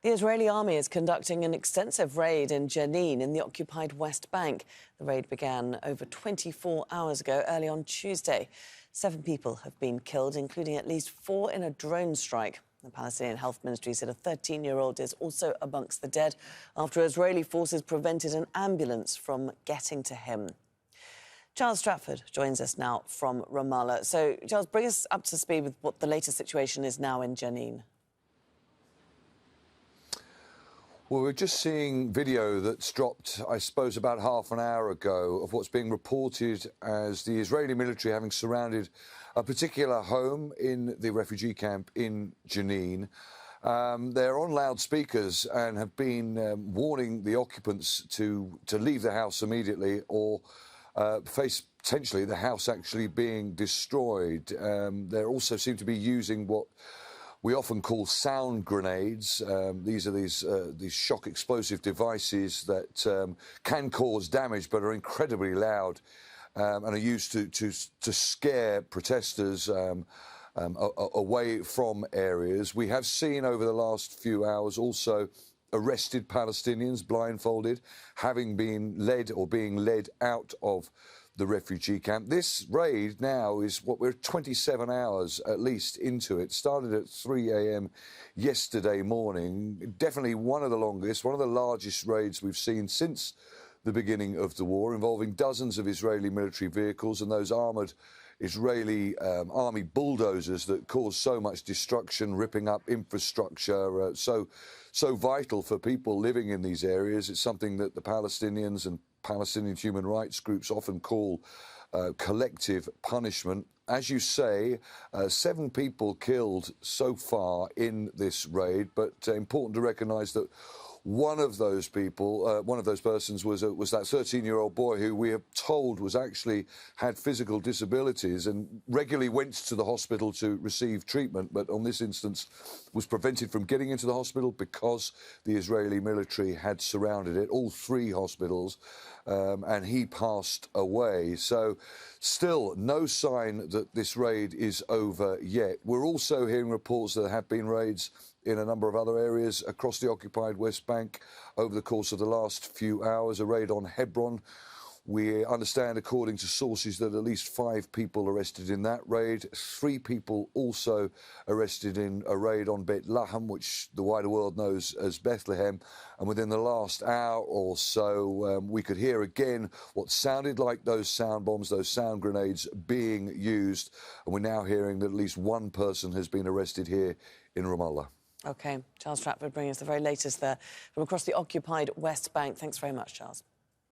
The Israeli army is conducting an extensive raid in Jenin in the occupied West Bank. The raid began over 24 hours ago, early on Tuesday. 7 people have been killed, including at least 4 in a drone strike. The Palestinian Health Ministry said a 13-year-old is also amongst the dead after Israeli forces prevented an ambulance from getting to him. Charles Stratford joins us now from Ramallah. So, Charles, bring us up to speed with what the latest situation is now in Jenin. Well, we're just seeing video that's dropped, I suppose, about half an hour ago of what's being reported as the Israeli military having surrounded a particular home in the refugee camp in Jenin. They're on loudspeakers and have been warning the occupants to leave the house immediately or face potentially the house actually being destroyed. They also seem to be using what we often call sound grenades. These are these shock explosive devices that can cause damage but are incredibly loud and are used to scare protesters away from areas. We have seen over the last few hours also arrested Palestinians blindfolded, having been led or being led out of the refugee camp. This raid now is what we're 27 hours at least into it. Started at 3 a.m. yesterday morning. Definitely one of the longest, one of the largest raids we've seen since the beginning of the war, involving dozens of Israeli military vehicles and those armoured Israeli army bulldozers that cause so much destruction, ripping up infrastructure, so vital for people living in these areas. It's something that the Palestinians and Palestinian human rights groups often call collective punishment. As you say, 7 people killed so far in this raid, but important to recognise that one of those people, one of those persons was that 13-year-old boy who we are told was actually had physical disabilities and regularly went to the hospital to receive treatment, but on this instance was prevented from getting into the hospital because the Israeli military had surrounded it, all 3 hospitals, and he passed away. So still no sign that this raid is over yet. We're also hearing reports that there have been raids in a number of other areas across the occupied West Bank over the course of the last few hours. A raid on Hebron. We understand, according to sources, that at least 5 people arrested in that raid. 3 people also arrested in a raid on Bet Lahem, which the wider world knows as Bethlehem. And within the last hour or so, we could hear again what sounded like those sound bombs, those sound grenades being used. And we're now hearing that at least 1 person has been arrested here in Ramallah. OK, Charles Stratford bringing us the very latest there from across the occupied West Bank. Thanks very much, Charles.